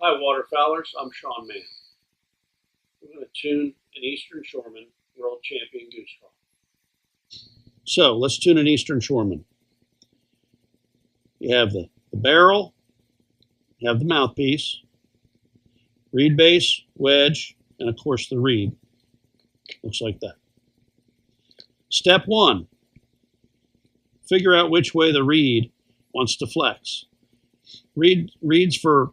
Hi, waterfowlers. I'm Sean Mann. We're going to tune an Eastern Shoreman World Champion Goose call. So let's tune an Eastern Shoreman. You have the barrel, you have the mouthpiece, reed base, wedge, and of course the reed. Looks like that. Step one, figure out which way the reed wants to flex. Reeds for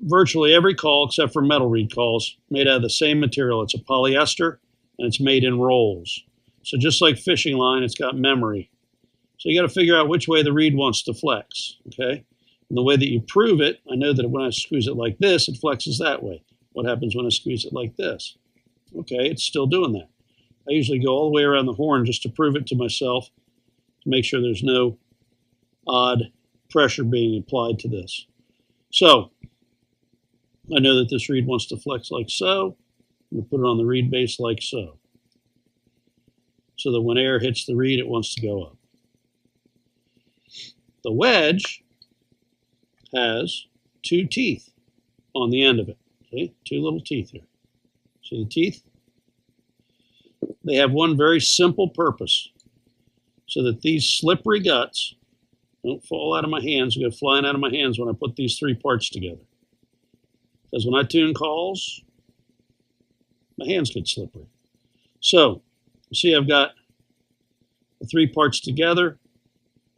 virtually every call except for metal reed calls made out of the same material. It's a polyester and it's made in rolls. So just like fishing line, it's got memory. So you got to figure out which way the reed wants to flex, okay? And the way that you prove it, I know that when I squeeze it like this, it flexes that way. What happens when I squeeze it like this? Okay, it's still doing that. I usually go all the way around the horn just to prove it to myself, to make sure there's no odd pressure being applied to this. So I know that this reed wants to flex like so. I'm going to put it on the reed base like so. So that when air hits the reed, it wants to go up. The wedge has two teeth on the end of it. See? Two little teeth here. See the teeth? They have one very simple purpose, so that these slippery guts don't fall out of my hands, go flying out of my hands when I put these three parts together. Because when I tune calls, my hands get slippery. So, you see I've got the three parts together,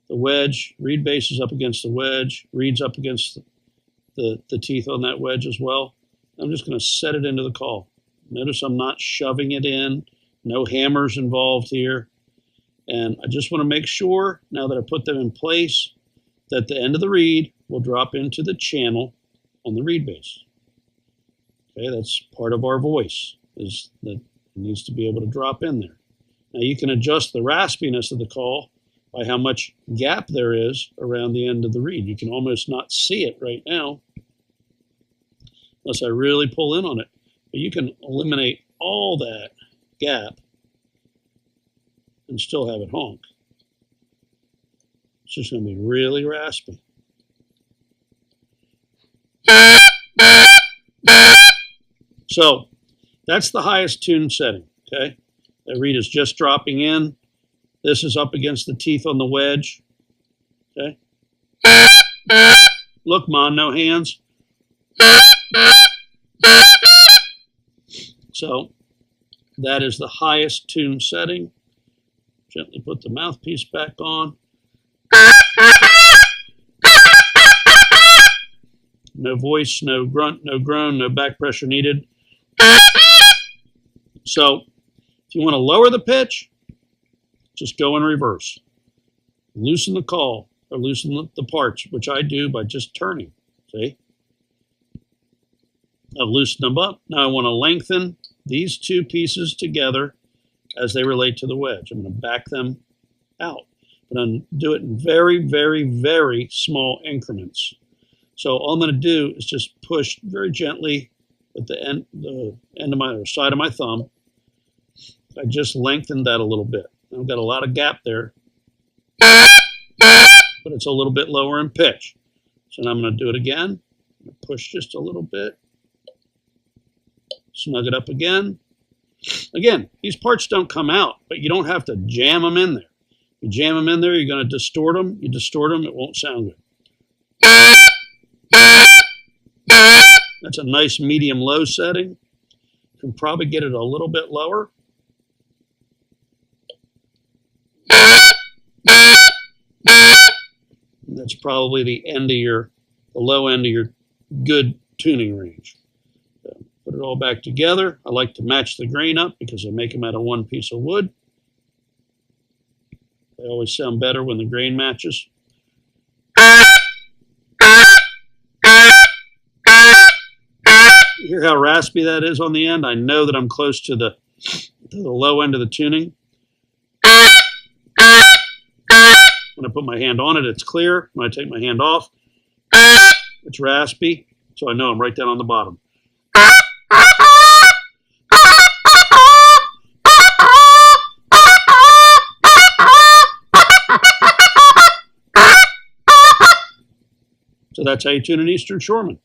the wedge, reed base is up against the wedge, reed's up against the teeth on that wedge as well. I'm just going to set it into the call. Notice I'm not shoving it in, no hammers involved here. And I just want to make sure, now that I put them in place, that the end of the reed will drop into the channel on the reed base. Okay, that's part of our voice, is that it needs to be able to drop in there. Now you can adjust the raspiness of the call by how much gap there is around the end of the reed. You can almost not see it right now, unless I really pull in on it. But you can eliminate all that gap and still have it honk. It's just going to be really raspy. So that's the highest tune setting, okay? That reed is just dropping in. This is up against the teeth on the wedge, okay? Look, Mann, no hands. So that is the highest tune setting. Gently put the mouthpiece back on. No voice, no grunt, no groan, no back pressure needed. So if you want to lower the pitch, just go in reverse. Loosen the call, or loosen the parts, which I do by just turning. See? I've loosened them up. Now I want to lengthen these two pieces together as they relate to the wedge. I'm going to back them out. But I'm going to do it in very, very, very small increments. So all I'm going to do is just push very gently at the end of my, or side of my thumb. I just lengthened that a little bit. I've got a lot of gap there, but it's a little bit lower in pitch. So now I'm going to do it again. Push just a little bit. Snug it up again. Again, these parts don't come out, but you don't have to jam them in there. You jam them in there, you're going to distort them. You distort them, it won't sound good. That's a nice medium-low setting. You can probably get it a little bit lower. And that's probably the low end of your good tuning range. So put it all back together. I like to match the grain up because I make them out of one piece of wood. They always sound better when the grain matches. You hear how raspy that is on the end? I know that I'm close to the low end of the tuning. When I put my hand on it, it's clear. When I take my hand off, it's raspy. So I know I'm right down on the bottom. So that's how you tune an Eastern Shoreman.